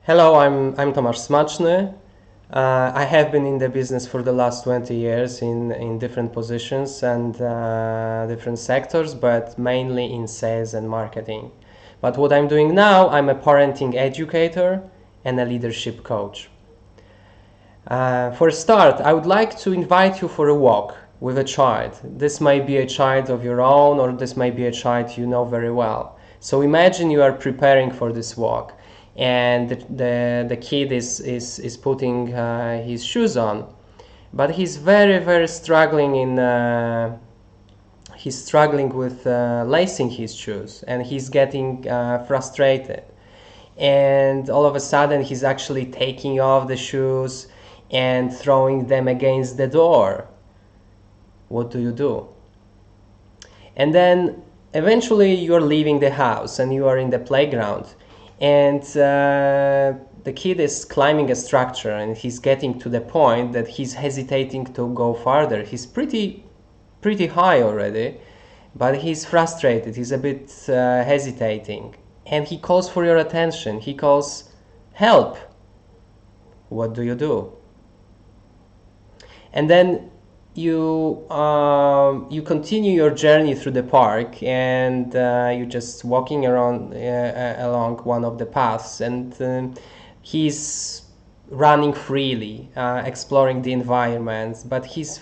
Hello, I'm Tomasz Smaczny. I have been in the business for the last 20 years in different positions and different sectors, but mainly in sales and marketing. But what I'm doing now, I'm a parenting educator and a leadership coach. For a start, I would like to invite you for a walk with a child. This may be a child of your own, or this may be a child you know very well. So imagine you are preparing for this walk, and the kid is putting his shoes on, but he's very struggling he's struggling with lacing his shoes, and he's getting frustrated. And all of a sudden, he's actually taking off the shoes and throwing them against the door. What do you do? And then eventually you're leaving the house and you are in the playground, and the kid is climbing a structure and he's getting to the point that he's hesitating to go farther. He's pretty high already, but he's frustrated. He's a bit hesitating, and he calls for your attention. He calls, "Help!" What do you do? And then you continue your journey through the park, and you're just walking around along one of the paths, and he's running freely, exploring the environment, but he's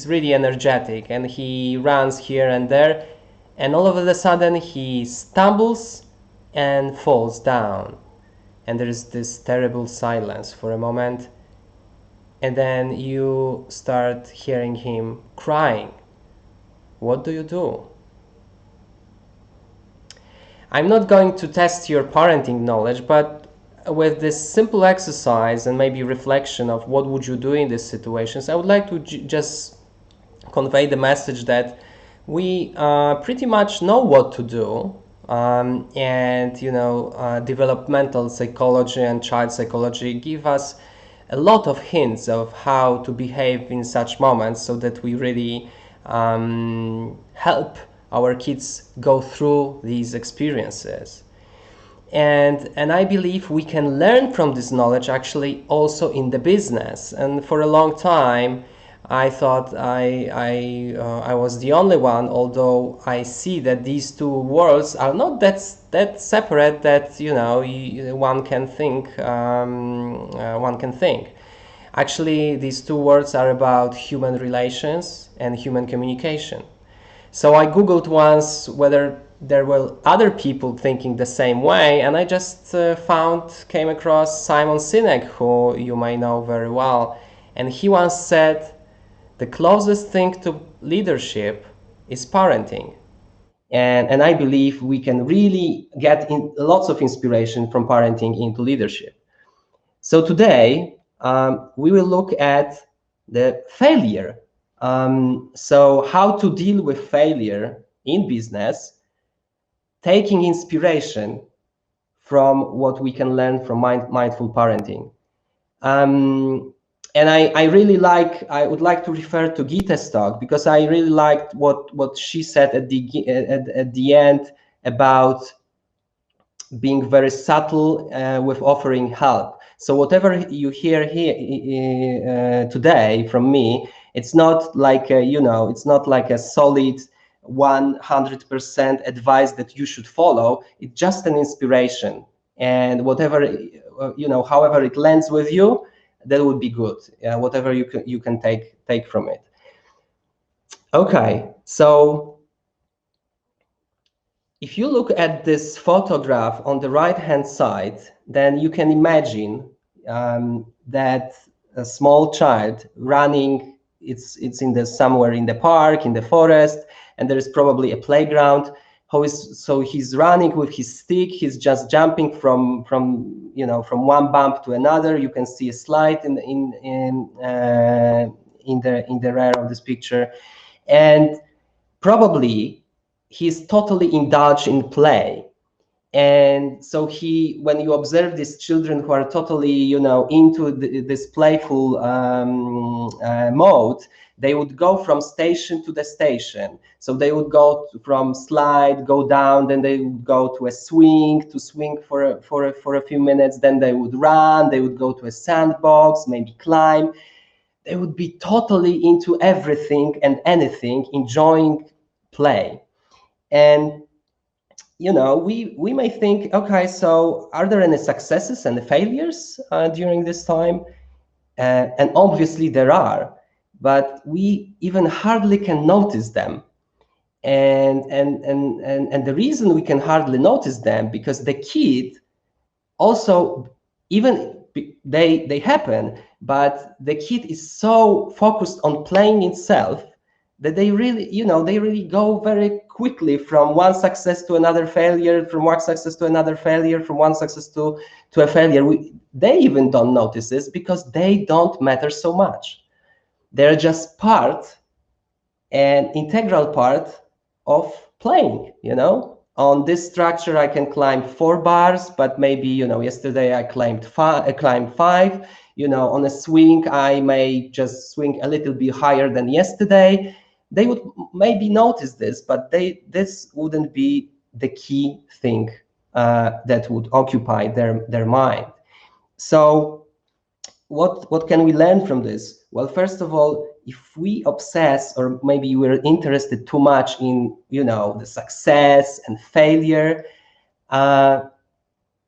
really energetic, and he runs here and there, and all of a sudden he stumbles and falls down, and there is this terrible silence for a moment. And then you start hearing him crying. What do you do? I'm not going to test your parenting knowledge, but with this simple exercise and maybe reflection of what would you do in these situations, I would like to just convey the message that we pretty much know what to do. And developmental psychology and child psychology give us a lot of hints of how to behave in such moments, so that we really help our kids go through these experiences. And I believe we can learn from this knowledge actually also in the business. And for a long time, I thought I was the only one, although I see that these two worlds are not that separate that one can think. Actually, these two words are about human relations and human communication. So I googled once whether there were other people thinking the same way, and I just came across Simon Sinek, who you may know very well, and he once said, "The closest thing to leadership is parenting." And I believe we can really get lots of inspiration from parenting into leadership. So today, we will look at the failure. So how to deal with failure in business, taking inspiration from what we can learn from mindful parenting. And I would like to refer to Gita's talk, because I really liked what she said at the end about being very subtle with offering help. So whatever you hear here today from me, it's not like it's not like a solid 100% advice that you should follow. It's just an inspiration, and whatever however it lands with you, that would be good. Whatever you can take from it. Okay, so if you look at this photograph on the right hand side, then you can imagine that a small child running. It's somewhere in the park, in the forest, and there is probably a playground. So he's running with his stick. He's just jumping from one bump to another. You can see a slide in the rear of this picture, and probably he's totally indulged in play. And so when you observe these children who are totally, into this playful mode, they would go from station to the station. So they would go from slide, go down, then they would go to swing for a few minutes, then they would run, they would go to a sandbox, maybe climb. They would be totally into everything and anything, enjoying play. And we may think, okay, so are there any successes and failures during this time? And obviously there are, but we even hardly can notice them. And the reason we can hardly notice them, because the kid also, even they happen, but the kid is so focused on playing itself that they really go very quickly from one success to another failure, from one success to another failure, from one success to a failure. They even don't notice this because they don't matter so much. They're just part, an integral part of playing. On this structure, I can climb 4 bars, but maybe, yesterday I climbed 5. On a swing, I may just swing a little bit higher than yesterday. They would maybe notice this, but this wouldn't be the key thing that would occupy their mind. So what can we learn from this? Well, first of all, if we obsess, or maybe we're interested too much in, the success and failure,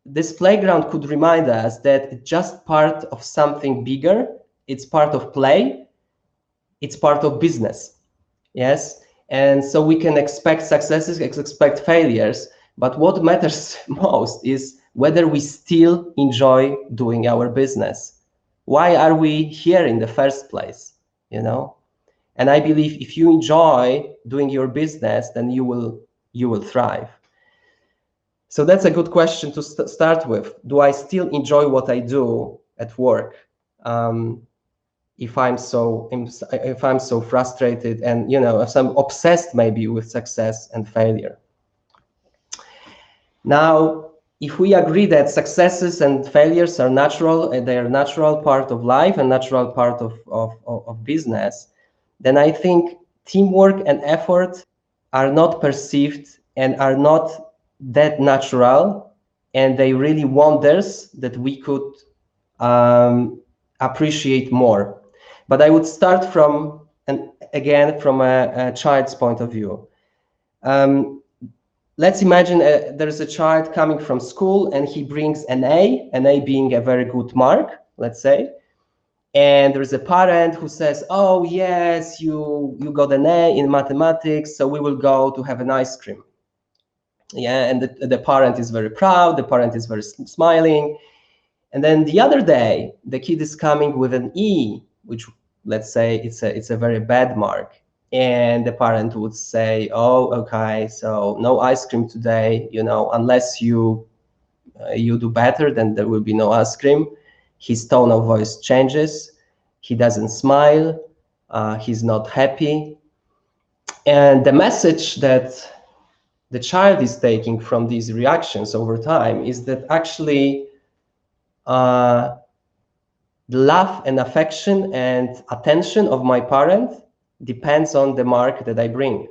this playground could remind us that it's just part of something bigger. It's part of play. It's part of business. Yes. And so we can expect successes, expect failures, but what matters most is whether we still enjoy doing our business. Why are we here in the first place? And I believe if you enjoy doing your business, then you will thrive. So that's a good question to start with. Do I still enjoy what I do at work? If I'm so frustrated and if I'm obsessed maybe with success and failure. Now, if we agree that successes and failures are natural, and they are natural part of life and natural part of business, then I think teamwork and effort are not perceived and are not that natural, and they really wonders that we could appreciate more. But I would start from a child's point of view. Let's imagine there's a child coming from school and he brings an A being a very good mark, let's say. And there's a parent who says, oh, yes, you got an A in mathematics, so we will go to have an ice cream. Yeah, and the parent is very proud, the parent is very smiling. And then the other day, the kid is coming with an E, which, let's say, it's a very bad mark. And the parent would say, oh, okay, so no ice cream today, unless you do better, then there will be no ice cream. His tone of voice changes. He doesn't smile. He's not happy. And the message that the child is taking from these reactions over time is that actually the love and affection and attention of my parent depends on the mark that I bring.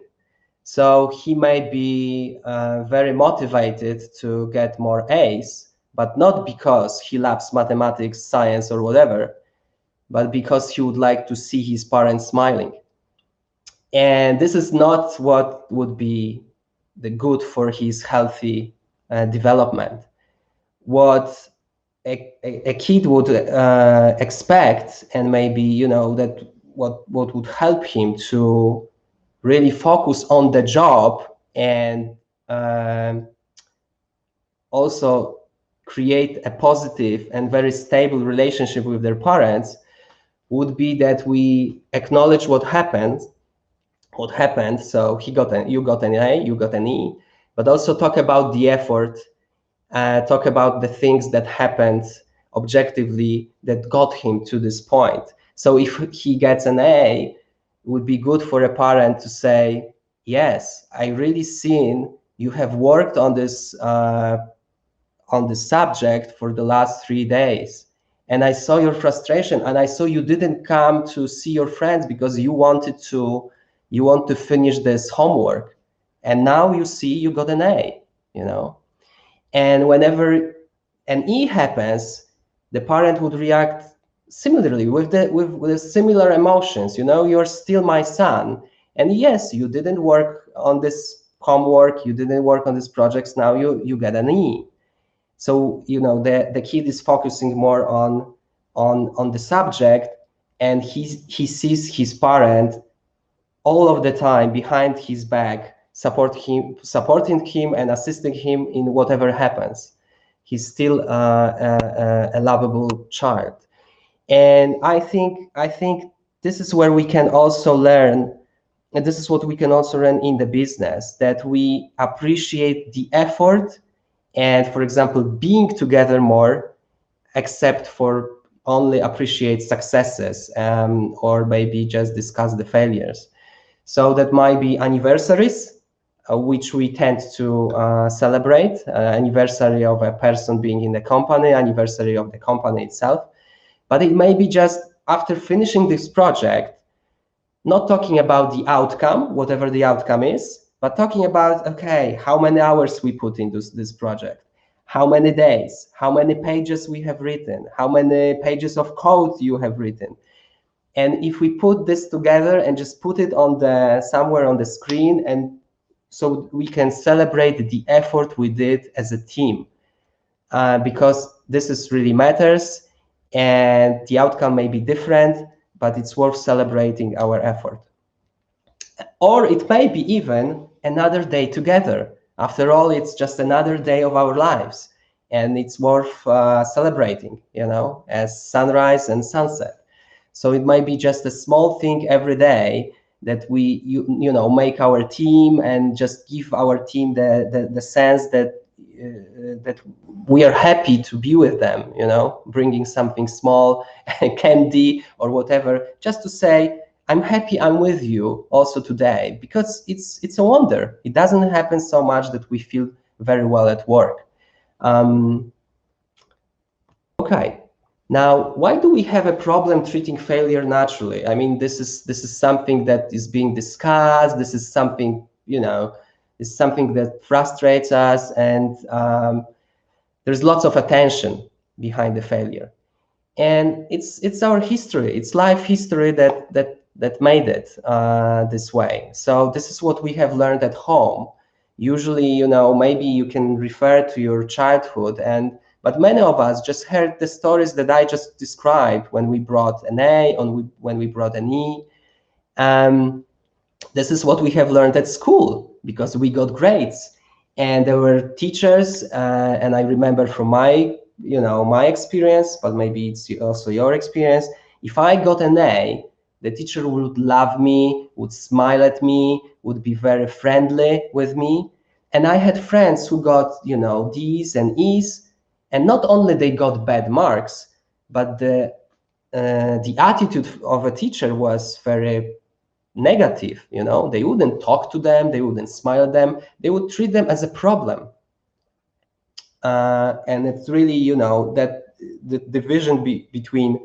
So he may be very motivated to get more A's, but not because he loves mathematics, science, or whatever, but because he would like to see his parents smiling. And this is not what would be the good for his healthy development. What a kid would expect, and maybe that what would help him to really focus on the job and also create a positive and very stable relationship with their parents would be that we acknowledge what happened. So you got an A, you got an E, but also talk about the effort, talk about the things that happened objectively that got him to this point. So if he gets an A, it would be good for a parent to say, yes, I really seen you have worked on this subject for the last 3 days, and I saw your frustration, and I saw you didn't come to see your friends because you want to finish this homework, and now you see you got an A, you know. And whenever an E happens, the parent would react similarly with the similar emotions. You know, you're still my son, and yes, you didn't work on this homework, you didn't work on these projects. Now you get an E. So you know the kid is focusing more on the subject, and he sees his parent all of the time behind his back, supporting him and assisting him in whatever happens. He's still a lovable child. And I think this is where we can also learn, and this is what we can also learn in the business, that we appreciate the effort and, for example, being together more, except for only appreciate successes, or maybe just discuss the failures. So that might be anniversaries, which we tend to celebrate, anniversary of a person being in the company, anniversary of the company itself. But it may be just after finishing this project, not talking about the outcome, whatever the outcome is, but talking about, okay, how many hours we put into this project, how many days, how many pages we have written, how many pages of code you have written. And if we put this together and just put it on somewhere on the screen, and so we can celebrate the effort we did as a team, because this is really matters, and the outcome may be different, but it's worth celebrating our effort. Or it may be even another day together. After all, it's just another day of our lives, and it's worth celebrating, you know, as sunrise and sunset. So it might be just a small thing every day that we you know make our team, and just give our team the sense that that we are happy to be with them, you know, bringing something small, candy or whatever, just to say, I'm happy I'm with you also today, because it's a wonder. It doesn't happen so much that we feel very well at work. Okay. Now, why do we have a problem treating failure naturally? I mean, this is something that is being discussed. This is something, you know, is something that frustrates us, and there's lots of attention behind the failure. And it's our history, it's life history that made it this way. So this is what we have learned at home. Usually, you know, maybe you can refer to your childhood, but many of us just heard the stories that I just described when we brought an A, when we brought an E. This is what we have learned at school, because we got grades, and there were teachers, and I remember from my experience, but maybe it's also your experience. If I got an A, the teacher would love me, would smile at me, would be very friendly with me. And I had friends who got, you know, D's and E's, and not only they got bad marks, but the attitude of a teacher was very negative. You know, they wouldn't talk to them, they wouldn't smile at them, they would treat them as a problem. And it's really, you know, that the division between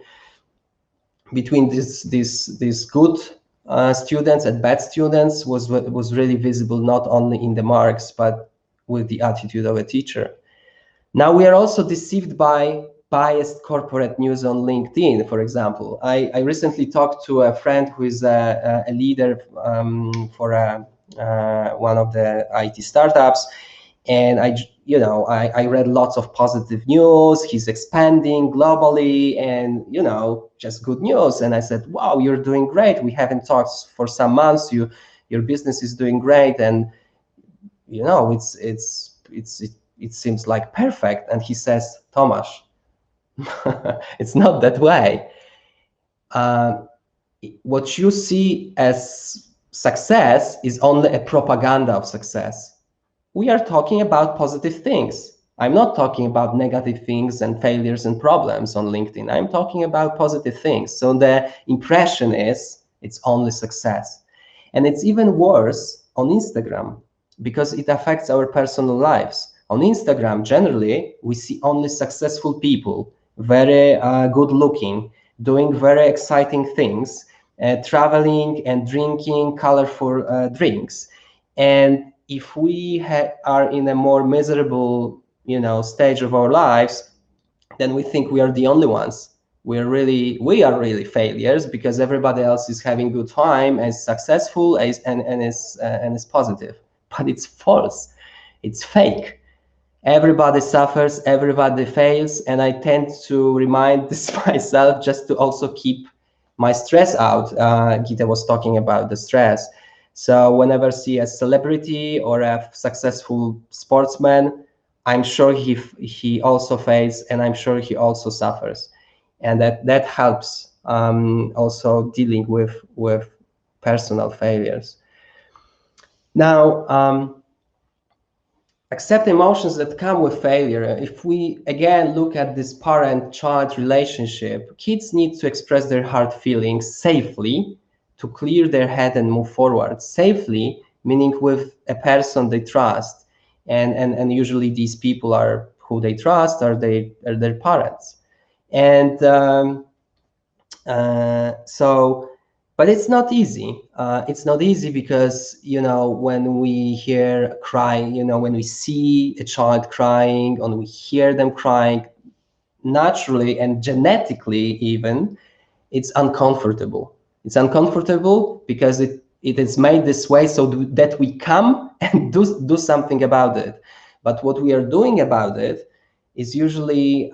these good students and bad students was really visible, not only in the marks, but with the attitude of a teacher. Now we are also deceived by biased corporate news on LinkedIn, for example. I recently talked to a friend who is a leader for one of the IT startups, and I read lots of positive news. He's expanding globally, and you know, just good news. And I said, "Wow, you're doing great. We haven't talked for some months. Your business is doing great, and you know, it seems like perfect." And he says, "Tomasz, it's not that way. What you see as success is only a propaganda of success. We are talking about positive things. I'm not talking about negative things and failures and problems on LinkedIn. I'm talking about positive things. So the impression is it's only success." And it's even worse on Instagram. because it affects our personal lives. On Instagram, generally, we see only successful people, very good looking, doing very exciting things, traveling and drinking colorful drinks. And if we are in a more miserable, stage of our lives, then we think we are the only ones. We are really failures because everybody else is having good time, is successful, and is positive. But it's false. It's fake. Everybody suffers, everybody fails, and I tend to remind this myself just to also keep my stress out. Gita was talking about the stress. So whenever I see a celebrity or a successful sportsman, I'm sure he also fails, and I'm sure he also suffers, and that helps also dealing with personal failures. Now, accept emotions that come with failure. If we again look at this parent-child relationship, kids need to express their hard feelings safely to clear their head and move forward. Safely, meaning with a person they trust, and usually these people are who they trust are their parents, and so. But it's not easy. It's not easy because, when we hear crying, when we see a child crying, and we hear them crying, naturally and genetically even, it's uncomfortable. It's uncomfortable because it is made this way so that we come and do something about it. But what we are doing about it is usually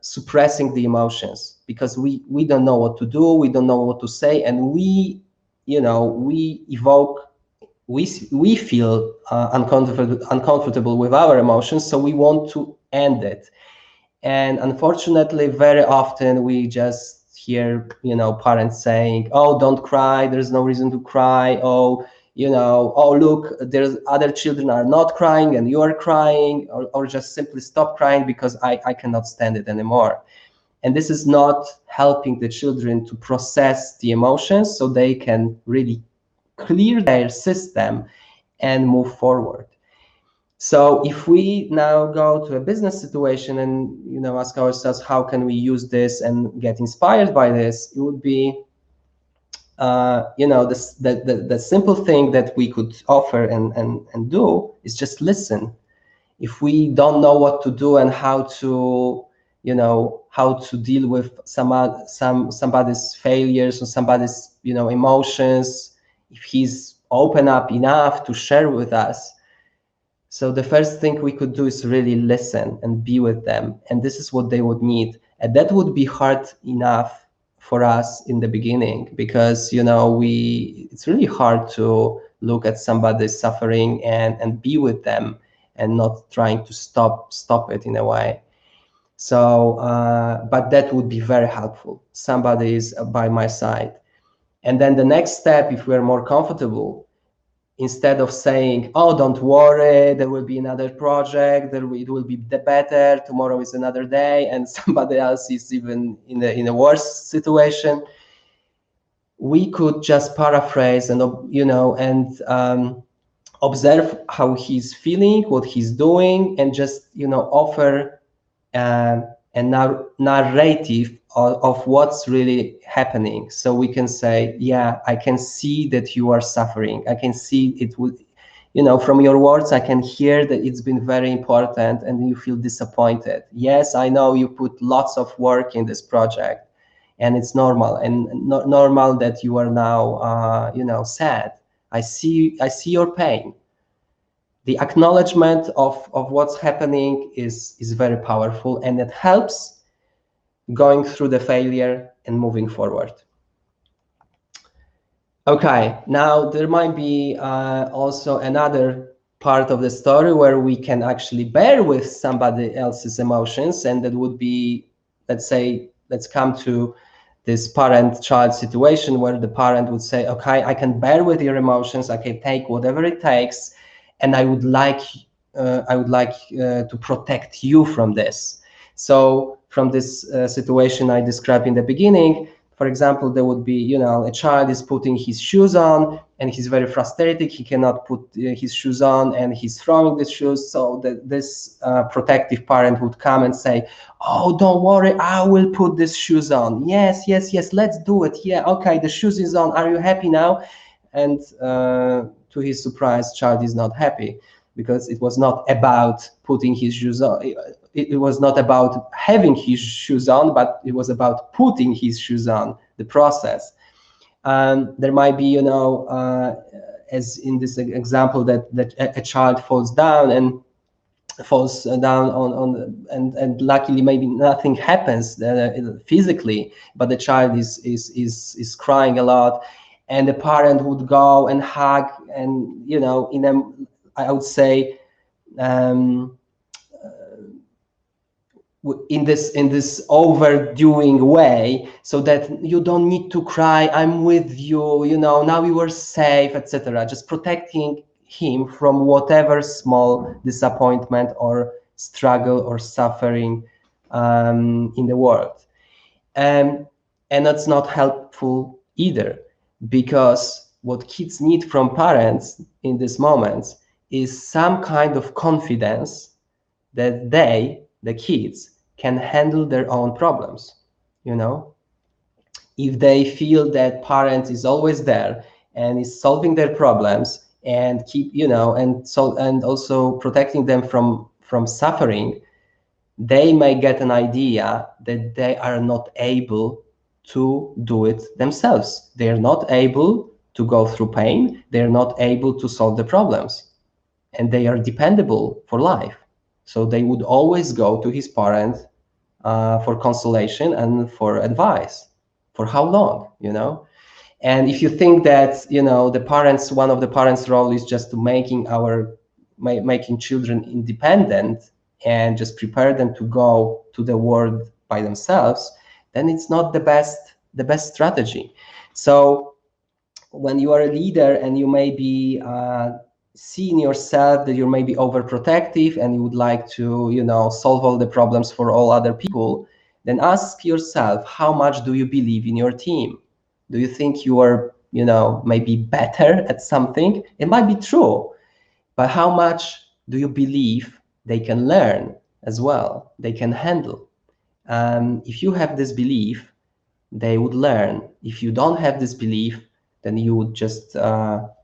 suppressing the emotions because we don't know what to do, we don't know what to say, and we evoke, we feel uncomfortable with our emotions, so we want to end it. And unfortunately, very often we just hear, parents saying, "Oh, don't cry. There's no reason to cry. Oh, oh, look, there's other children are not crying and you are crying, or just simply stop crying because I cannot stand it anymore." And this is not helping the children to process the emotions so they can really clear their system and move forward. So if we now go to a business situation and ask ourselves how can we use this and get inspired by this, it would be the simple thing that we could offer and do is just listen. If we don't know what to do and how to deal with somebody's failures or somebody's emotions, if he's open up enough to share with us. So the first thing we could do is really listen and be with them. And this is what they would need. And that would be hard enough for us in the beginning because, it's really hard to look at somebody suffering and be with them and not trying to stop it in a way. So, but that would be very helpful. Somebody is by my side. And then the next step, if we're more comfortable, instead of saying, "Oh, don't worry, there will be another project, it will be better, tomorrow is another day," and somebody else is even in a worse situation, we could just paraphrase and observe how he's feeling, what he's doing, and just offer a narrative of what's really happening. So we can say, "Yeah, I can see that you are suffering. I can see it would, from your words, I can hear that it's been very important and you feel disappointed. Yes, I know you put lots of work in this project and it's normal and normal that you are now, sad. I see your pain." The acknowledgement of what's happening is very powerful, and it helps going through the failure and moving forward. Okay, now there might be also another part of the story where we can actually bear with somebody else's emotions, and that would be, let's come to this parent-child situation where the parent would say, "Okay, I can bear with your emotions, I can take whatever it takes, and I would like to protect you from this." So from this situation I described in the beginning, For example, there would be, a child is putting his shoes on and he's very frustrated. He cannot put his shoes on and he's throwing the shoes. So this protective parent would come and say, oh, don't worry, I will put these shoes on. Yes, yes, yes, let's do it. Yeah, okay, the shoes is on. Are you happy now? And to his surprise, child is not happy, because it was not about putting his shoes on. It was not about having his shoes on, but it was about putting his shoes on, the process. There might be, as in this example, that a child falls down and and luckily maybe nothing happens physically, but the child is crying a lot, and the parent would go and hug, and in a, I would say, um, in this overdoing way, so that you don't need to cry, I'm with you, now you are safe, etc. Just protecting him from whatever small disappointment or struggle or suffering in the world. And that's not helpful either, because what kids need from parents in these moments is some kind of confidence that the kids, can handle their own problems. If they feel that parent is always there and is solving their problems and keep, and also protecting them from suffering, they may get an idea that they are not able to do it themselves. They are not able to go through pain. They are not able to solve the problems, and they are dependable for life. So they would always go to his parent for consolation and for advice. For how long, And if you think that, one of the parents' role is just to making children independent and just prepare them to go to the world by themselves, then it's not the best strategy. So when you are a leader and you may be seeing yourself that you're maybe overprotective and you would like to, solve all the problems for all other people, then ask yourself, how much do you believe in your team? Do you think you are, maybe better at something? It might be true, but how much do you believe they can learn as well, they can handle? If you have this belief, they would learn. If you don't have this belief, then you would just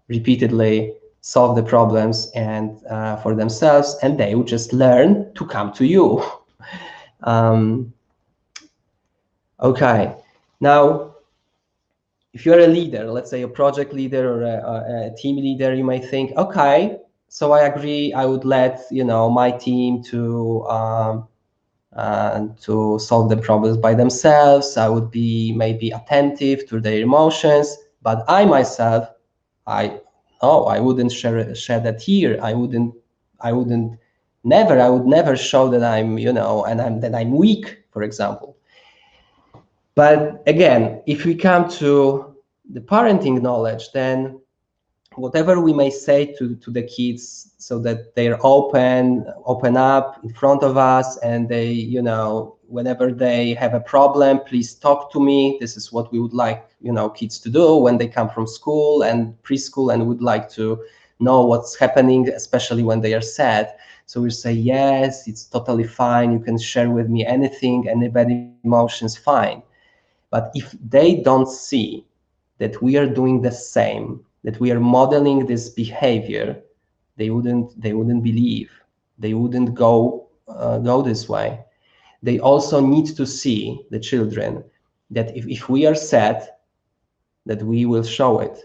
repeatedly solve the problems and for themselves, and they would just learn to come to you. Okay, now, if you're a leader, let's say a project leader or a team leader, you may think, okay, so I agree, I would let my team to solve the problems by themselves. I would be maybe attentive to their emotions, but I myself, I wouldn't shed a tear. I would never show that I'm, that I'm weak, for example. But again, if we come to the parenting knowledge, then whatever we may say to the kids, so that they're open up in front of us, and they, whenever they have a problem, please talk to me. This is what we would like, kids to do when they come from school and preschool and would like to know what's happening, especially when they are sad. So we say, yes, it's totally fine. You can share with me anything, any bad emotions, fine. But if they don't see that we are doing the same, that we are modeling this behavior, they wouldn't believe. They wouldn't go this way. They also need to see, the children, that if we are sad, that we will show it.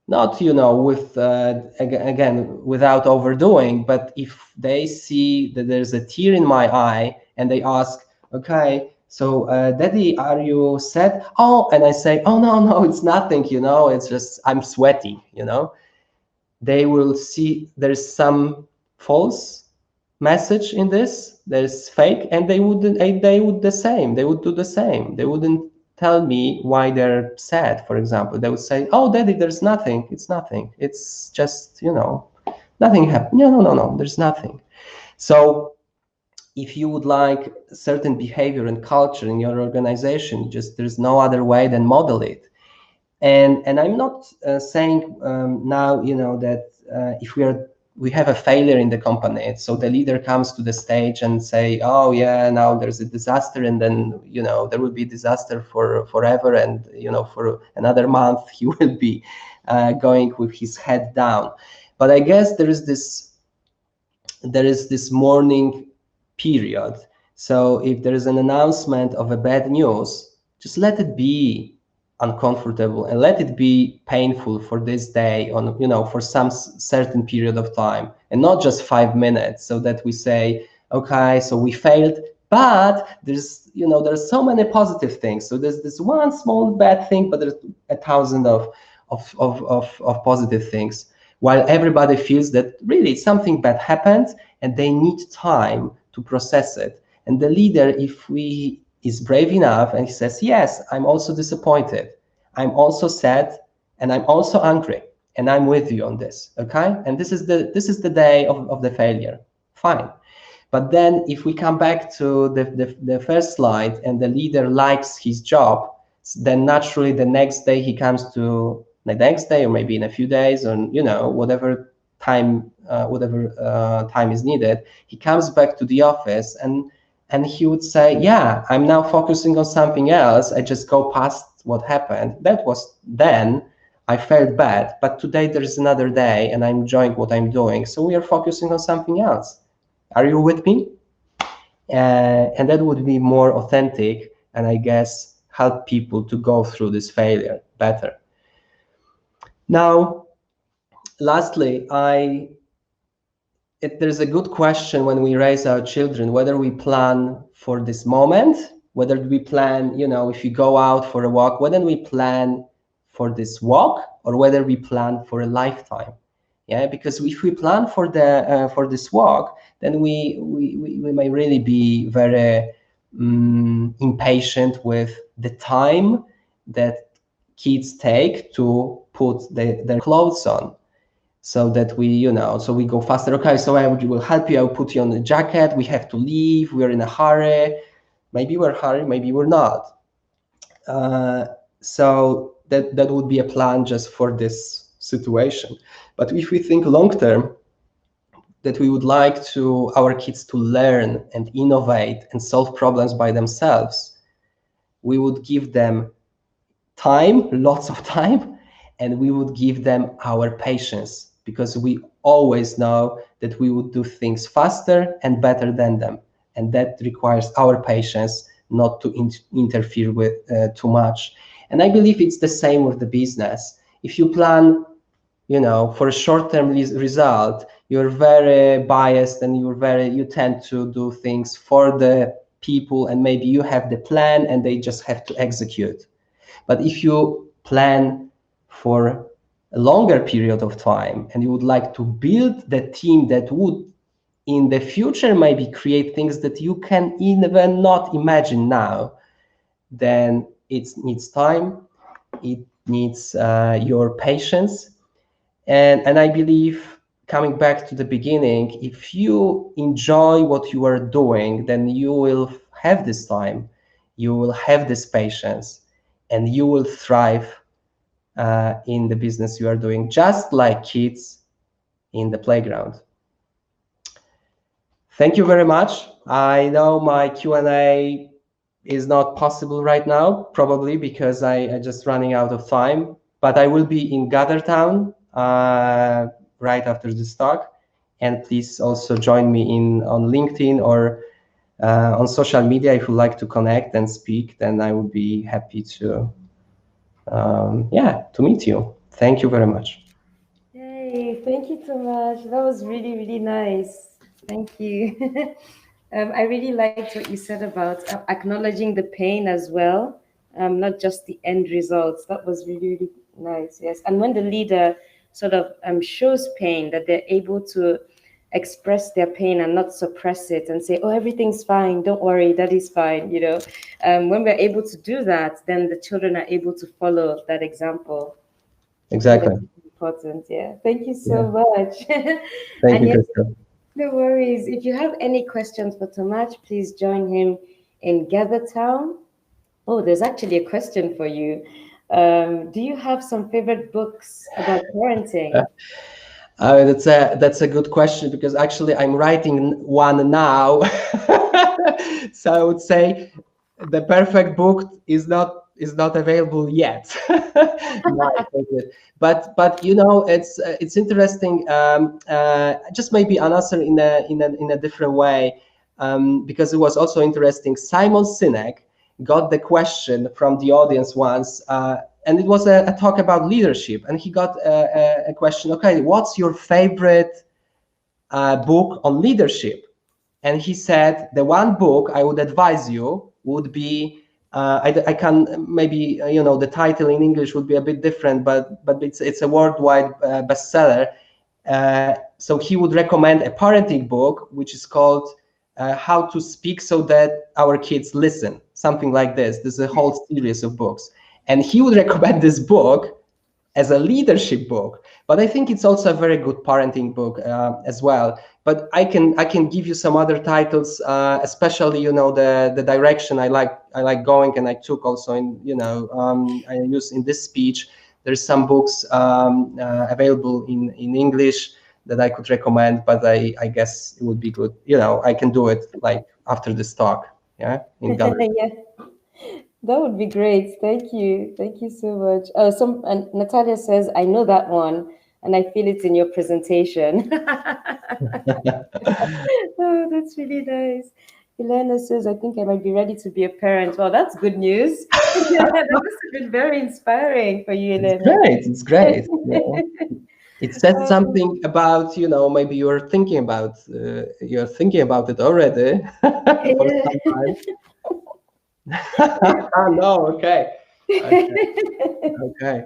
Not, with again, without overdoing, but if they see that there's a tear in my eye and they ask, okay, so Daddy, are you sad? Oh, and I say, oh, no, it's nothing, it's just I'm sweating, They will see there's some false message in this, there's fake, and they would do the same. They wouldn't tell me why they're sad, for example. They would say, oh, Daddy, there's nothing. It's nothing. It's just, nothing happened. No, there's nothing. So if you would like certain behavior and culture in your organization, just there's no other way than model it. And I'm not saying now, that if we have a failure in the company, so the leader comes to the stage and say, oh yeah, now there's a disaster, and then there will be disaster for forever, and for another month he will be going with his head down. But I guess there is this mourning period. So if there is an announcement of a bad news, just let it be uncomfortable and let it be painful for this day, on for some certain period of time, and not just 5 minutes, so that we say, okay, so we failed, but there's so many positive things. So there's this one small bad thing, but there's 1,000 of positive things, while everybody feels that really something bad happened and they need time to process it. And the leader, if he is brave enough and he says, yes, I'm also disappointed, I'm also sad, and I'm also angry, and I'm with you on this, okay? And this is the day of the failure, fine. But then if we come back to the first slide, and the leader likes his job, then naturally the next day he comes to the next day, or maybe in a few days, or whatever time time is needed, he comes back to the office, and he would say, yeah, I'm now focusing on something else. I just go past what happened. That was then. I felt bad, but today there is another day, and I'm enjoying what I'm doing. So we are focusing on something else. Are you with me? And that would be more authentic, and I guess help people to go through this failure better. Now, lastly, there's a good question when we raise our children, whether we plan for this moment, whether we plan, if you go out for a walk, whether we plan for this walk, or whether we plan for a lifetime. Yeah, because if we plan for this walk, then we may really be very impatient with the time that kids take to put their clothes on, so that so we go faster. Okay, so I will help you. I'll put you on the jacket. We have to leave. We're in a hurry. Maybe we're hurry. Maybe we're not. So that would be a plan just for this situation. But if we think long term, that we would like our kids to learn and innovate and solve problems by themselves, we would give them time, lots of time, and we would give them our patience, because we always know that we would do things faster and better than them, and that requires our patience not to interfere with too much. And I believe it's the same with the business. If you plan, for a short-term result, you're very biased, and you tend to do things for the people, and maybe you have the plan and they just have to execute. But if you plan for a longer period of time, and you would like to build the team that would in the future maybe create things that you can even not imagine now, then it needs time, it needs your patience. And I believe, coming back to the beginning, if you enjoy what you are doing, then you will have this time, you will have this patience, and you will thrive in the business you are doing, just like kids in the playground. Thank you very much. I know my Q&A is not possible right now, probably because I just running out of time, but I will be in Gathertown right after this talk. And please also join me on LinkedIn or on social media if you like to connect and speak. Then I would be happy to meet you. Thank you very much. Hey, thank you, Tomasz. That was really, really nice. Thank you. I really liked what you said about acknowledging the pain as well, not just the end results. That was really, really nice. Yes. And when the leader sort of shows pain, that they're able to express their pain and not suppress it and say, oh, everything's fine, don't worry, that is fine. When we're able to do that, then the children are able to follow that example. Exactly. Important. Yeah. Thank you so much. Thank And you, yes, Crystal. No worries. If you have any questions for Tomasz, please join him in Gather Town. Oh, there's actually a question for you. Do you have some favorite books about parenting? That's a good question because actually I'm writing one now. So I would say the perfect book is not available yet. My favorite. But it's interesting. Just maybe an answer in a different way, because it was also interesting. Simon Sinek got the question from the audience once. And it was a talk about leadership, and he got a question. Okay, what's your favorite book on leadership? And he said the one book I would advise you would be, I can maybe the title in English would be a bit different, but it's a worldwide bestseller. So he would recommend a parenting book which is called How to Speak So That Our Kids Listen, something like this. There's a whole series of books, and he would recommend this book as a leadership book, but I think it's also a very good parenting book as well. But I can give you some other titles, especially the direction I like going, and I took also I use in this speech. There's some books available in English that I could recommend, but I guess it would be good. I can do it like after this talk. Yeah, in gallery. Yeah, that would be great. Thank you. Thank you so much. Oh, and Natalia says, I know that one, and I feel it's in your presentation. Oh, that's really nice. Elena says, I think I might be ready to be a parent. Well, that's good news. That must have been very inspiring for you, It's Elena. great. It's great. It says Um, something about, maybe you're thinking about it already for some yeah. time. No, okay. Okay. Okay.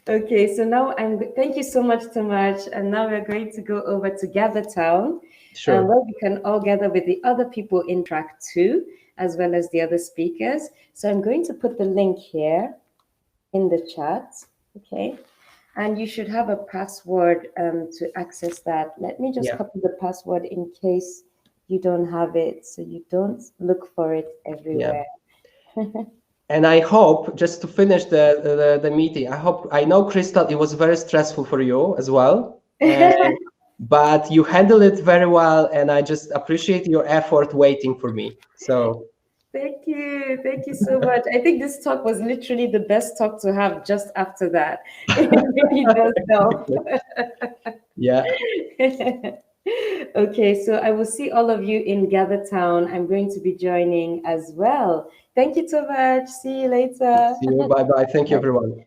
Okay, so now thank you so much, Tomasz. And now we're going to go over to Gather Town, Sure. where we can all gather with the other people in track two, as well as the other speakers. So I'm going to put the link here in the chat. Okay. And you should have a password to access that. Let me just Yeah. copy the password in case you don't have it, so you don't look for it Yeah. everywhere. And I hope, just to finish the meeting, I know, Crystal, it was very stressful for you as well. But you handled it very well, and I just appreciate your effort waiting for me. So Thank you. Thank you so much. I think this talk was literally the best talk to have just after that. It really does help. yeah. Okay, so I will see all of you in Gather Town. I'm going to be joining as well. Thank you so much. See you later. See you. Bye bye. Thank you, everyone.